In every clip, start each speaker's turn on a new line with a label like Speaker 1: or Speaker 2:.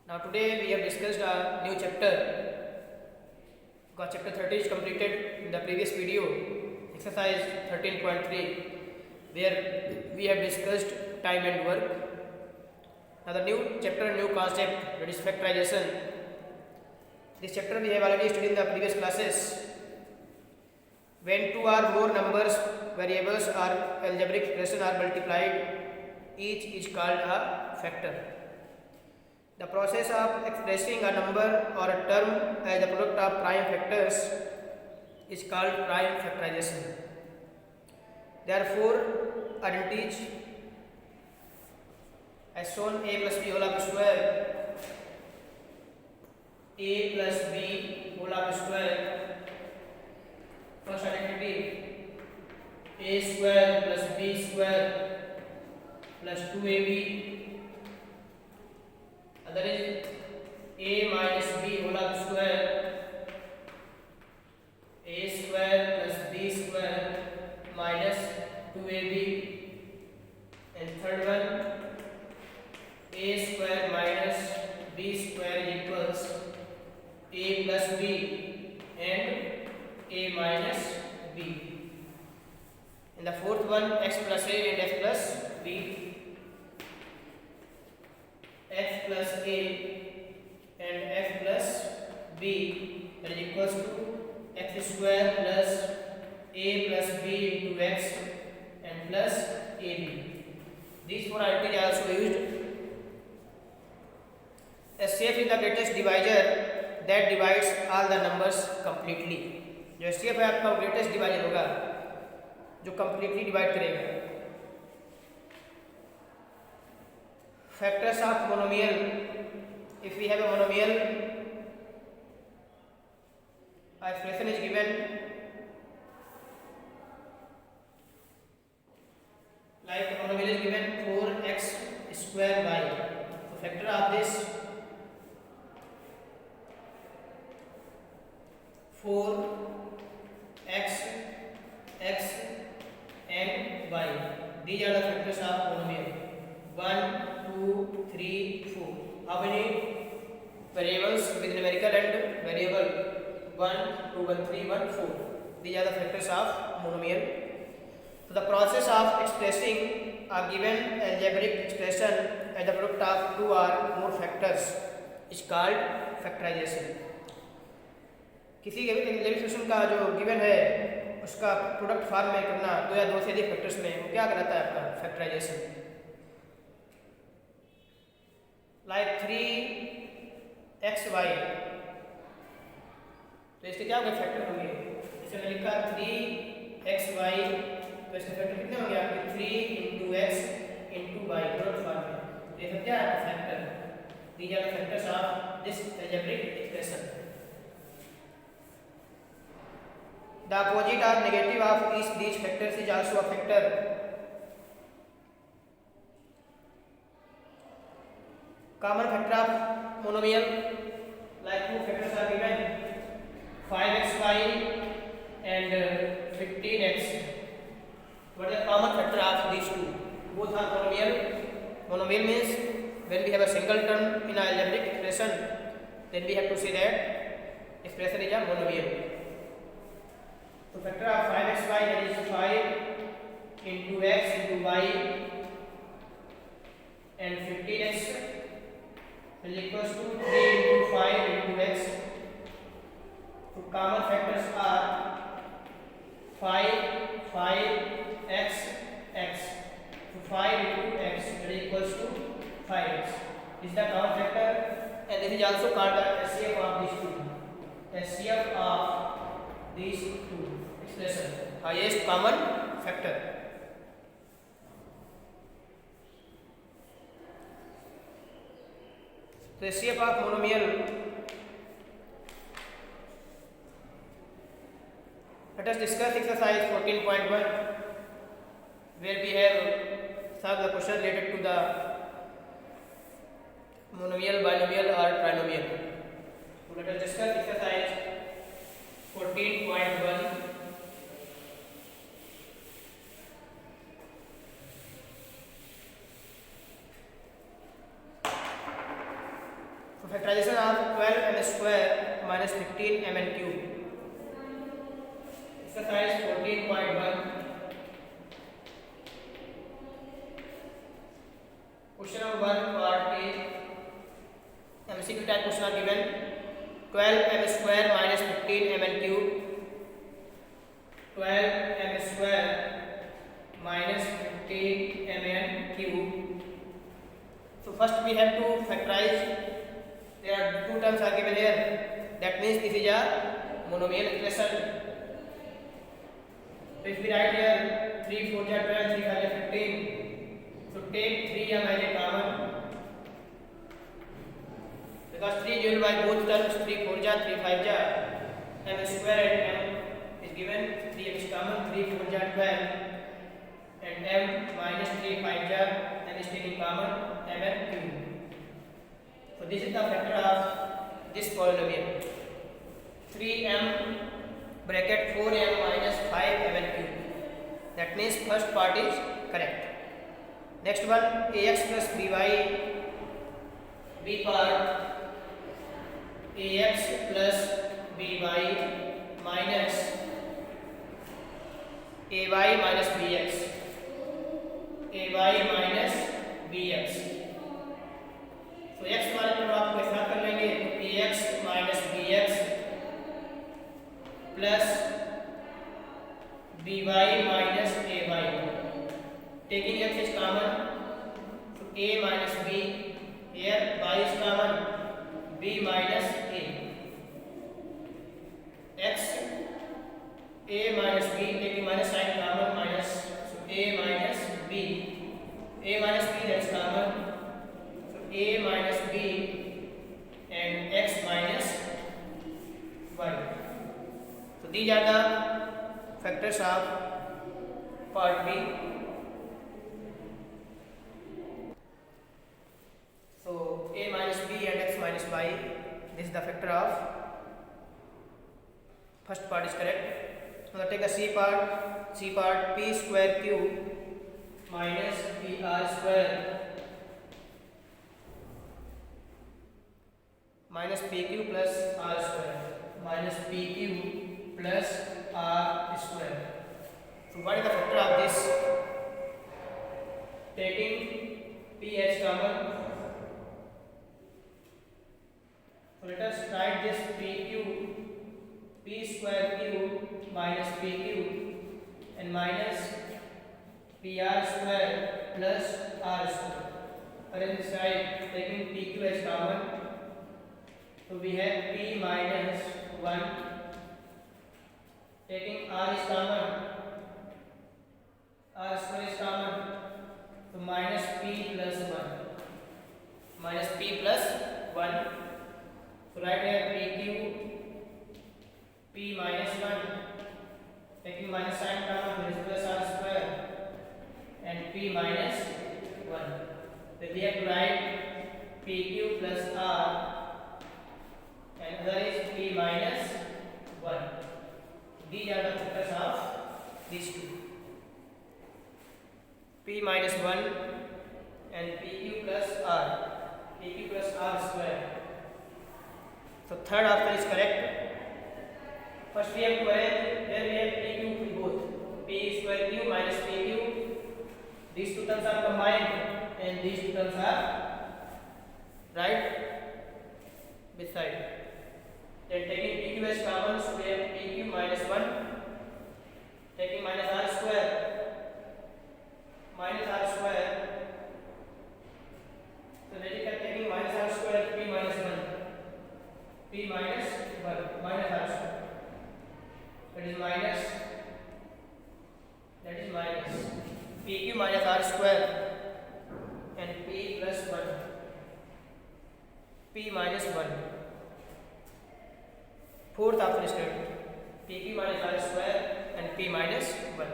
Speaker 1: Now today we have discussed a new chapter because chapter 30 is completed in the previous video, exercise 13.3, where we have discussed time and work. Now the new chapter, new concept, that is factorization. This chapter we have already studied in the previous classes. When two or more numbers, variables or algebraic expression are multiplied, each is called a factor. The process of expressing a number or a term as the product of prime factors is called prime factorization. There are four identities as shown: a plus b whole square, a plus b whole square. First identity: a square plus b square plus 2ab. Other is a minus b whole square, a square plus b square minus 2ab. And third one, a square minus b square equals a plus b and a minus b. And the fourth one, x plus a and x plus b. F plus a and f plus b, that is equals to x square plus a plus b into x and plus ab. These four identities are also used. SCF is the greatest divisor that divides all the numbers completely. जो SCF है आपका greatest divisor होगा जो completely divide करेगा. Factors of monomial: if we have a monomial, a expression is given like a monomial is given 4x square y. So factor of this 4x, x and y. These are the factors of monomial. 1, 2, 3, 4. How many variables with numerical and variable? 1, 2, 1, 3, 1, 4. These are the factors of monomial. So the process of expressing a given algebraic expression as the product of two or more factors is called factorization. किसी algebraic expression का जो given है उसका product form में करना दो या दो से अधिक फैक्टर्स में, वो क्या कहलाता है आपका फैक्टराइजेशन. लाइक 3xy, तो इसके क्या होंगे फैक्टर होंगे. इसे मैंने लिखा 3xy, तो इसके फैक्टर कितने होंगे आपके 3 into x into y product form में. तो ये सब क्या है factor. These are the factors of this algebraic expression. The opposite or negative of each these factors is also a factor. Common factor of monomial, like two factors are given 5xy and 15x. What is the common factor of these two? Both are monomial. Monomial means when we have a single term in an algebraic expression, then we have to say that expression is a monomial. So factor of 5xy, that is 5 into x into y and 15x is equals to 3 into 5 into x. So common factors are 5, x, x. So 5 into x, that is equals to 5x. This is the common factor, and this is also called the SCF of these two. SCF of these two expression, highest common factor. So SCF of monomial. Let us discuss exercise 14.1, where we have solved the question related to the monomial, binomial or trinomial. So let us discuss exercise 14.1. factorization of 12 m square minus 15 mn cube. Exercise 14.1. Question number 1 part A. MCQ type question are given. 12 m square minus 15 mn cube. 12 m square minus 15 mn cube. So first we have to factorize. There are two terms are given here. That means this is a monomial expression. So if we write here 3 4 12, 3 5 15. So take 3m as a common. Because 3 divided by both terms, 3 4 3 5 m square and m is given. 3m is common, 3 4 12 and m minus 3 5 m is taken common, mn cube. So this is the factor of this polynomial. 3m bracket 4m minus 5 mn cube. That means first part is correct. Next one, ax plus by. B part, ax plus by minus ay minus bx. ay minus bx. तो x वाले को आप कैसा कर लेंगे, ax minus bx plus by minus ay. Taking x is common, so a minus b. Here y is common, b minus a. X a minus b, taking minus sign common, minus, so a minus b. A minus b, that's common, so a minus b and x minus y. So these are the factors of part B. So a minus b and x minus y, this is the factor of first part is correct. Now take a c part. C part, p square cube minus pr square minus pq plus r square minus pq plus r square. So what is the factor of this? Taking p as common. So let us write this pq, p square cube minus pq and minus pr square plus r square. Arrange this side, taking pq as common. So we have p minus 1. Taking r is common, r square is common. So minus p plus 1. Minus p plus 1. So write here pq, p minus 1, taking minus sign common, there is plus r square and p minus 1. Then we have to write pq plus r and other is p minus 1. These are the factors of these two. P minus 1 and pq plus r, pq plus r square. So third option is correct. First we have to arrange, then we have pq in both. P square q minus pq. These two terms are combined and these two terms are right beside. Then taking pq as common, so we have pq minus 1. Taking minus r square, minus r square. So that is taking minus r square, p minus 1. P minus 1 minus r square, that is minus pq minus r square and p plus 1, p minus 1. Fourth option is correct, pq minus r square and p minus 1.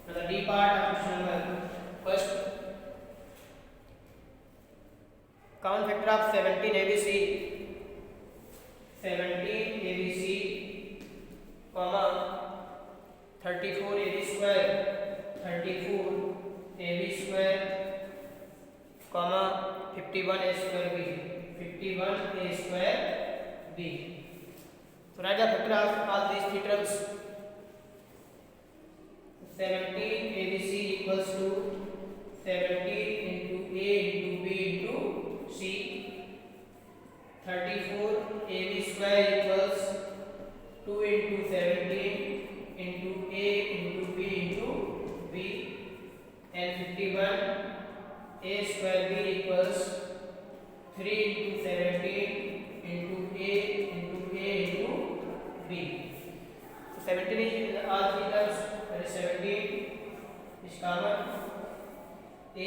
Speaker 1: Now the D part of question number first, count factor of 17 ABC. 17 ABC, comma 34 AB square, 34 AB square, comma 51 A square B, 51 a square b. So write the factor of all these three terms. 17 abc equals to 17 into a into b into c. 34 ab square equals 2 into 17 into a into b into b, and 51 a square b equals 3 into 17 into a into b. So 17 is all three terms, that is 17 is common, a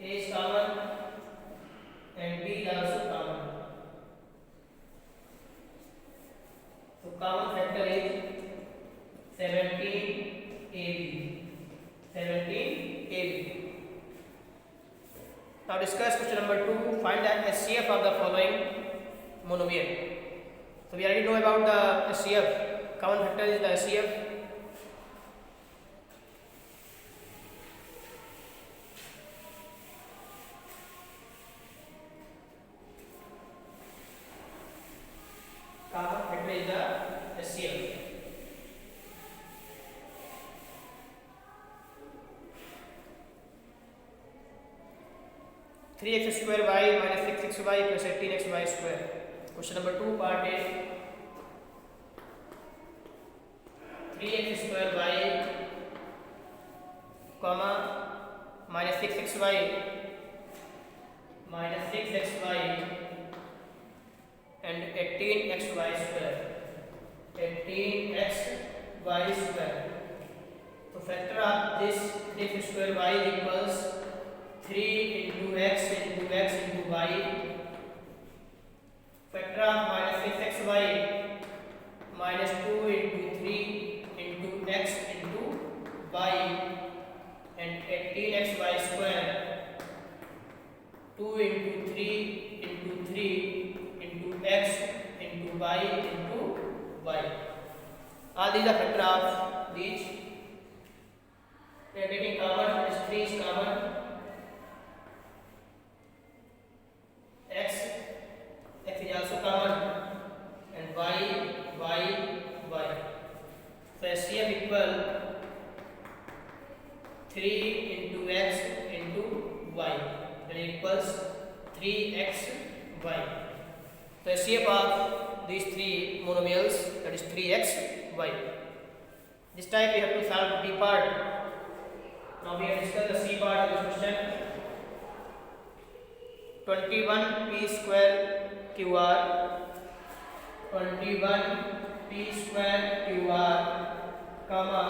Speaker 1: is common, and b is also common. So common factor is 17 ab. 17 ab. Now discuss question number 2. Find the SCF of the following monomial. So we already know about the SCF. Common factor is the SCF. Common factor is the SCF. Three x square y minus 6xy plus 18xy square. Question number 2, part A. 3x square y comma minus 6xy and 18xy square. 18xy square. So factor of this square y equals 3 into x into y. Factor of minus 6xy minus 2 into 3 into x into y, and 18xy square 2 into 3 into x into y into y. All these are factor of these. We are taking common, that is 3 is common. X is also common, and y. So SCF equal 3 into x into y, that equals 3xy. So SCF of these three monomials, that is 3xy. This time we have to solve B part. Now we have discussed the C part of this question. 21 p square qr, 21 p square qr, comma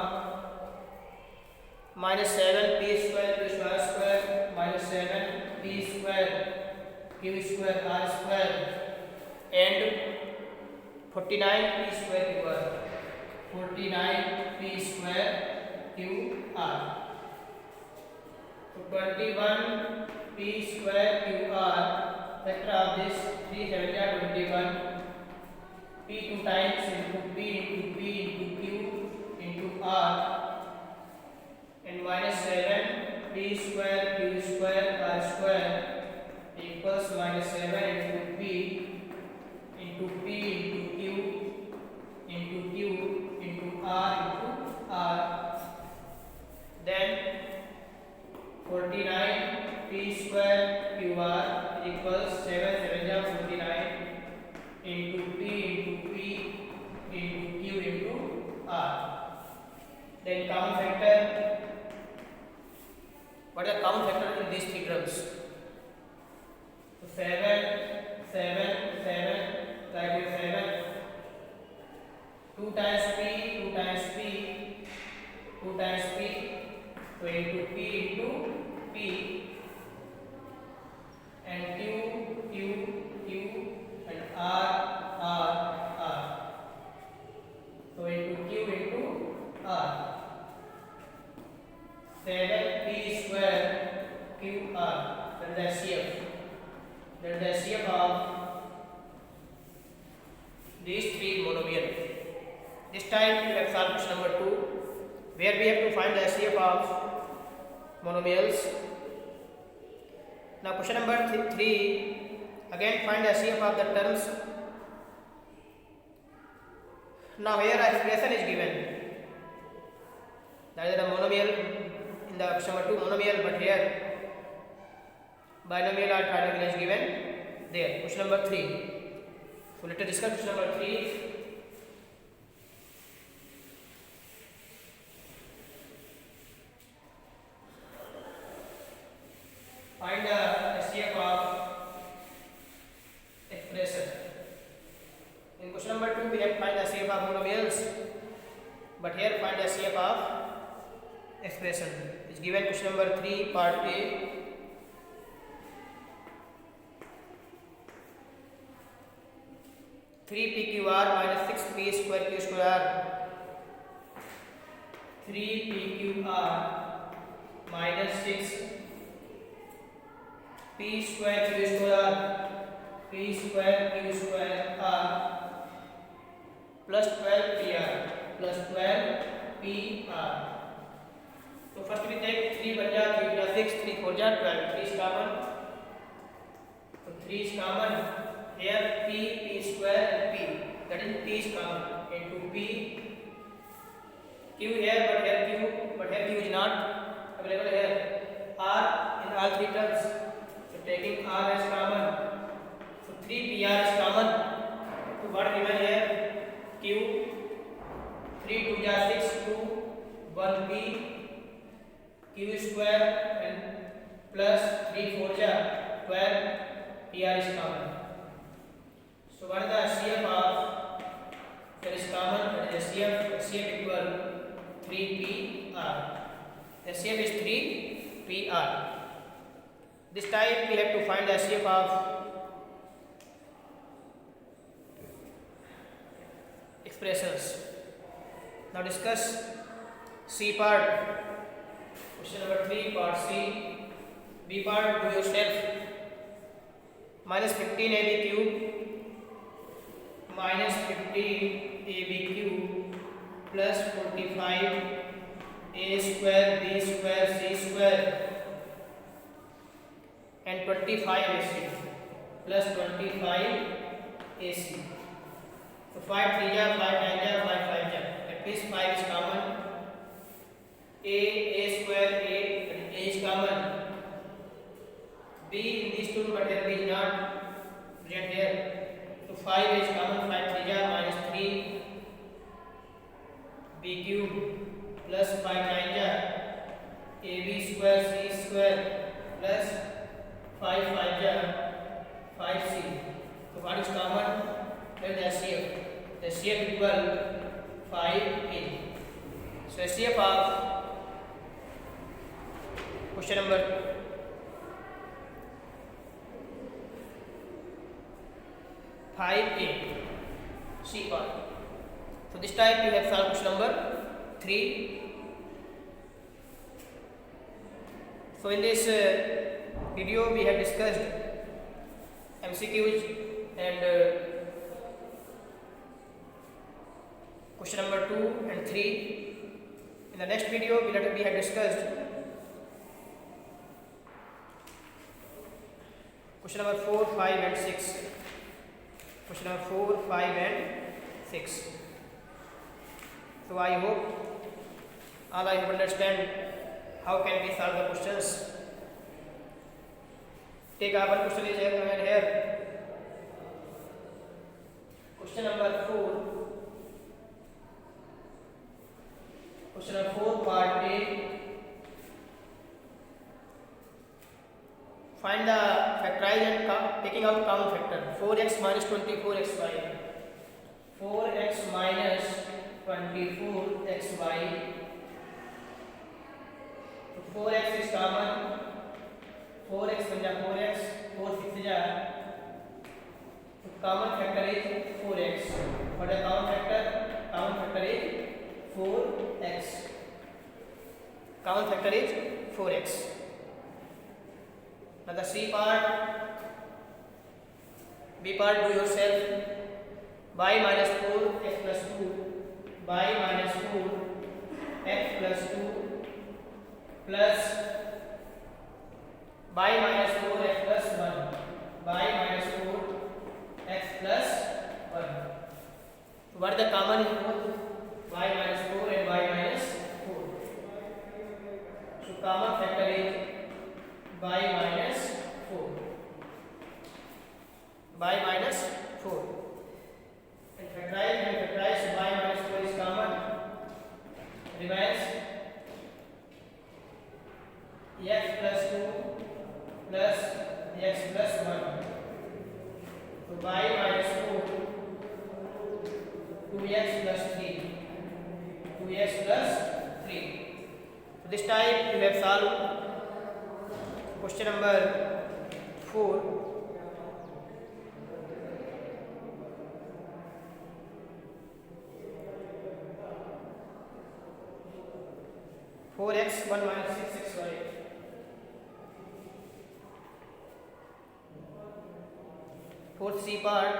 Speaker 1: minus 7 p square minus 7 p square q square r square, and 49 p square qr, 49 p square qr. So 21 p square qr, factor of this 3 7 21, p 2 times into p into q into r, and minus 7 p square q square r square equals minus 7 into p into q into r. Then 49 p square qr equals 7 7 49 into p into q into r. Then common factor. What are the common factor in these three terms? So 7 like 7, 2 times p, so into p into p, and q and r. So into q into r. 7 p square qr, that is the SCF of these three monomials. This time we have solved question number 2, where we have to find the SCF of monomials. Now question number 3, Again find the HCF of the terms. Now here a expression is given. That is the monomial in the question number 2 monomial, but here binomial or trinomial is given there. Question number 3. So let us discuss question number 3. Find the HCF of expression. In question number 2 we have find the HCF of monomials, but here find the HCF of expression. It's given question number 3 part A. Three PQR minus 6P square Q square. 3PQR minus 6P square Q square. P square Q square R plus 12PR plus 12PR. So first we take 3 बन जा 3 plus 6 3 4 जा 12 3 is common. So 3 is common. Here P square and P, that is P is common into P. Q here, but here Q is not available here. R in all 3 terms. So taking R as common. So 3PR is common. So what given here? Q. 3 2 ja 6 2 1 P. Q square and plus 3 4 ja 12 PR is common. So what is the HCF of that is common? That is HCF equal 3PR. HCF is 3PR. This time we have to find the HCF of expressions. Now discuss C part. Question number 3 part C. B part do yourself. Minus 15 AB cube minus 15 AB cube plus 45 A square B square C square and 25 AC plus 25 AC. So 5 3 ja 5 9 ja 5 5 ja. At least 5 is common. A square A is common. B in these two, but here B is not present here. So 5 is common. 5 3 ja minus 3 B cube plus 5 9 ja AB square C square plus 5 5 ja 5C. So what is common? Then the HCF. The HCF equal 5A. So HCF of question number 5A C part. So this time we have solved question number 3. So in this video we have discussed MCQs and question number 2 and 3. In the next video we have discussed question number 4, 5 and 6. Question number 4, 5 and 6. So I hope all I have understand how can we solve the questions. Take our question is here. Question number 4. Question number 4 part A. Find the factorize and taking out common factor. 4x minus 24xy. 4x minus 24xy. So 4x is common. 4x बन जा 4x. 4 6 जा. So common factor is 4x. What is common factor? Common factor is 4x. Common factor is 4x. Now the C part, B part do yourself. Y minus 4 x plus 2, y minus 4 x plus 2 plus y minus 4 x plus 1, y minus 4 common in both y minus 4 and y minus 4. So common factor is y minus 4. Y minus 4. And factorize y minus 4 is common. Remains x plus 2 plus x plus 1. So y minus 4, 2x plus 3. 2x plus 3. So this time we have solved question number 4. 4x 1 minus 6xy. Fourth C part,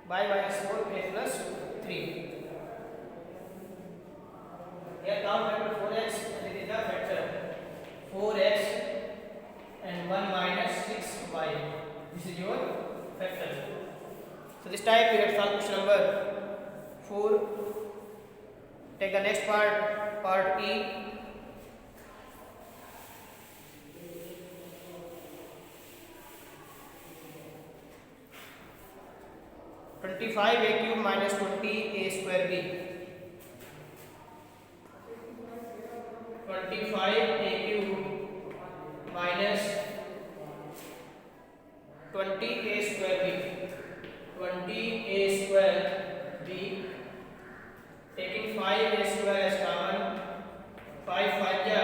Speaker 1: y minus 4 x plus 3. Here count factor 4x and it is the factor 4x and 1 minus 6y. This is your factor. So this time we have solved question number 4. Take the next part, part E. (25 a cube minus 20 a square b). 25 a cube minus 20 a square b. 20 a square b. Taking 5 a square as common, 5 5 ja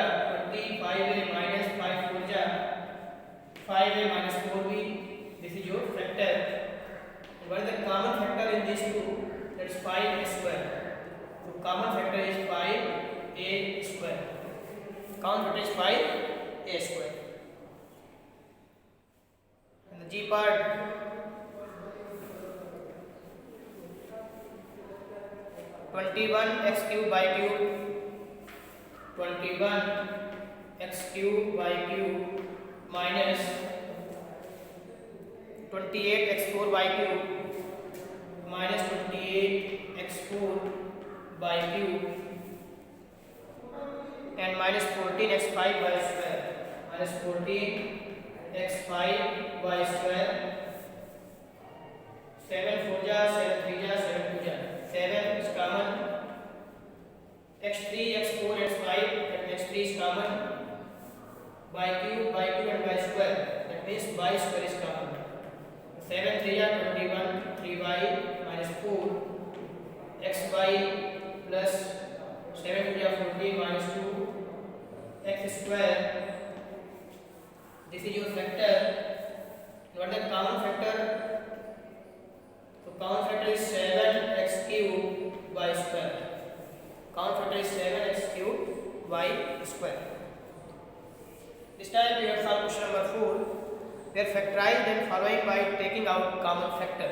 Speaker 1: 20, 5a minus 5 4 ja 5a minus 4b. This is your factor. What is the common factor in these two? That is 5a square. So common factor is 5a square. Common factor is 5a square. And the G part, 21 x cube by cube, 21 x cube by cube minus 28 x4 by cube minus 28 x4 by cube and minus 14 x5 by square, minus 14 x5 by square. 7 4 ja 7 3 ja 7 2 ja 7 is common. x3 x4 x5, that x3 is common. By cube and by square, that means by square is common. 7 3 ja 21, 3y minus 4 xy plus 7 2 ja 14 minus 2 x square. This is your factor. What is the common factor? So common factor is 7x cube y square. Common factor is 7x cube y square. This time we have solved question number 4. We are factorized and following by taking out common factor.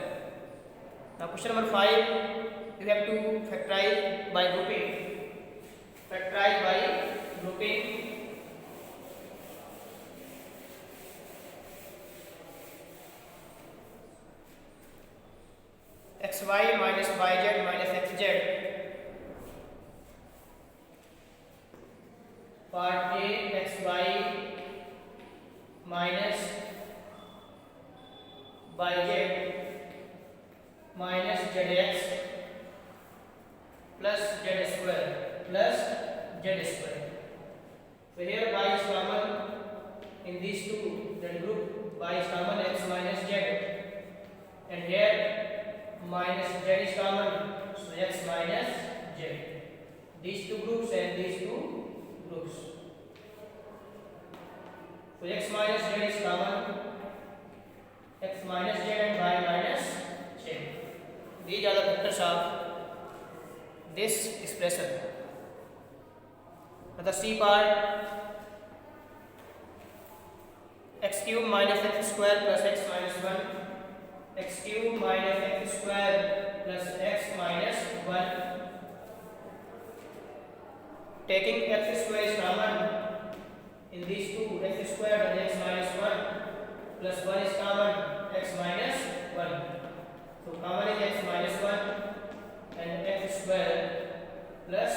Speaker 1: Now question number 5, you have to factorize by grouping. Factorize by grouping. xy minus yz minus xz. Part A, xy minus yz minus zx plus z square plus z square. So here y is common in these two, that group y is common, x minus z, and here minus z is common, so x minus z. These two groups and these two groups. So x minus z is common, x minus z and y minus z. These are the factors of this expression. Now the C part, x cube minus x square plus x minus 1, x cube minus x square plus x minus 1. Taking x square is common in these two, x square and x minus 1 plus 1 is common, x minus 1. So common is x minus 1 plus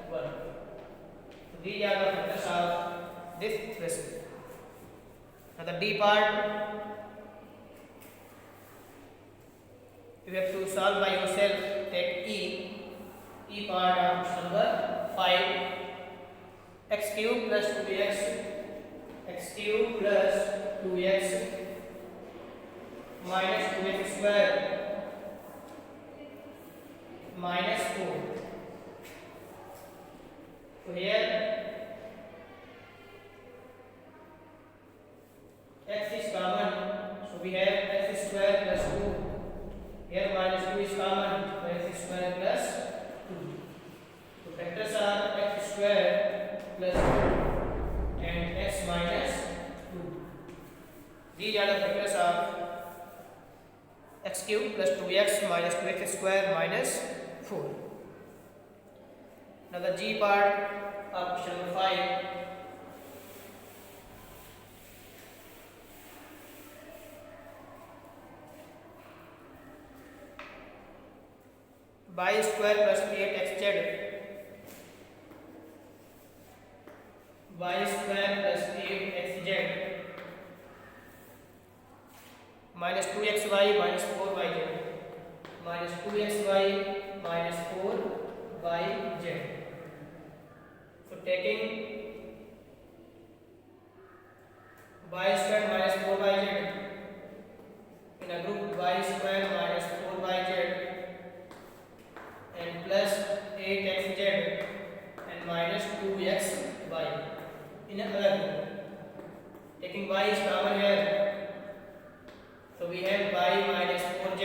Speaker 1: 1. So these are the factors of this expression. Now the D part, you have to solve by yourself. Take E part of question number 5. X cube plus 2x minus 2x square minus 4. So here x is common, so we have x square plus 2. Here minus 2 is common, so x square plus 2. So factors are x square plus 2 and x minus 2. These are the factors of x cube plus 2x minus 2x square minus 4. Now the G part of question number 5. Y square plus 8xz. Y square plus 8xz minus 2xy minus 4yz minus 2xy minus 4yz. So taking y square minus 4yz in a group y square minus 4yz and plus 8xz and minus 2xy in another group. Taking y is common here, so we have y minus 4z.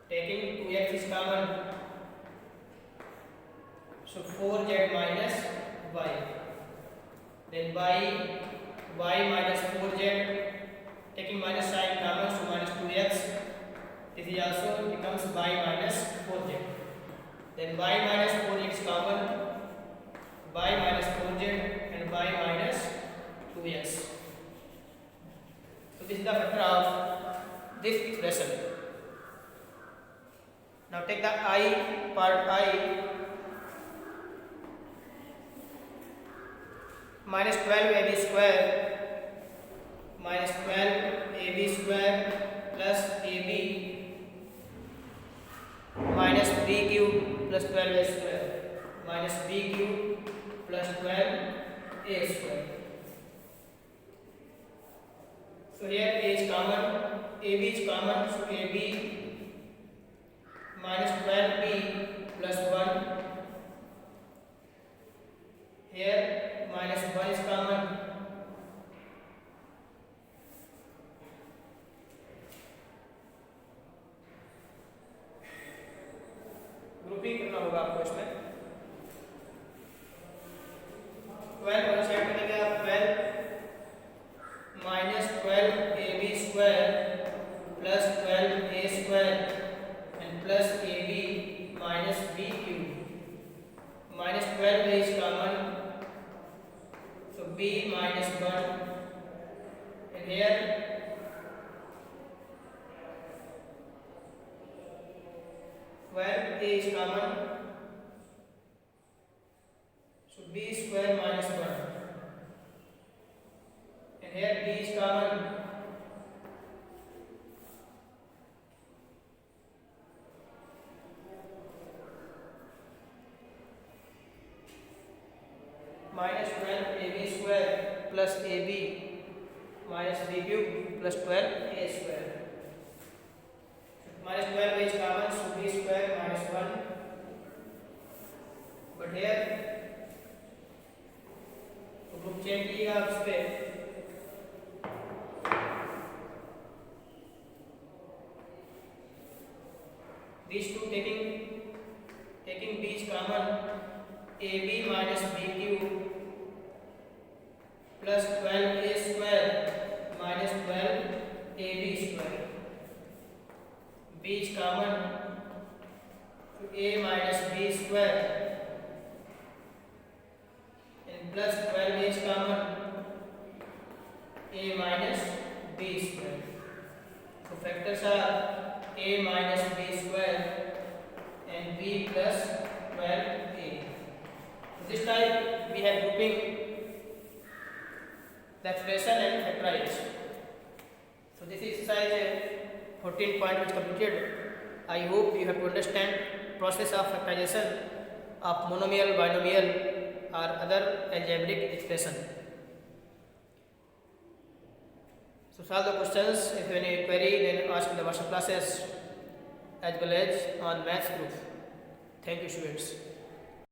Speaker 1: Taking 2x is common, so 4z minus y. Then y minus 4z, taking minus sign common, so minus 2x. This is also becomes y minus 4z. Then y minus 4x is common, y minus 4z and y minus 2x. So this is the factor of this expression. Now take the I part I. Minus 12ab square minus 12ab square plus ab minus b cube plus 12a square minus b cube plus 12a square. So here a is common, ab is common, so ab minus 12b plus 1. Here minus 1 is common, grouping करना होगा आपको इसमें. 12 वाला side में क्या 12 minus 12ab square plus 12a square and plus ab minus b cube. Minus 12a is common, so b minus 1, and here 12a is common, so b square minus 1, and here b is common, minus 12ab square plus ab minus b cube plus 12a square. Minus 12 is common, so b square minus 1. But here group change कीजिएगा आप इस पे. These two taking b is common, ab minus b cube plus 12a square minus 12ab square. B is common, so a minus b square and plus 12a is common, a minus b square. So factors are a minus b square and b plus 12a. This time we have grouping the expression and factorize. So this exercise 14 point which completed. I hope you have to understand process of factorization of monomial, binomial or other algebraic expression. So solve the questions. If you have any query, then ask in the WhatsApp classes as well as on maths group. Thank you, students.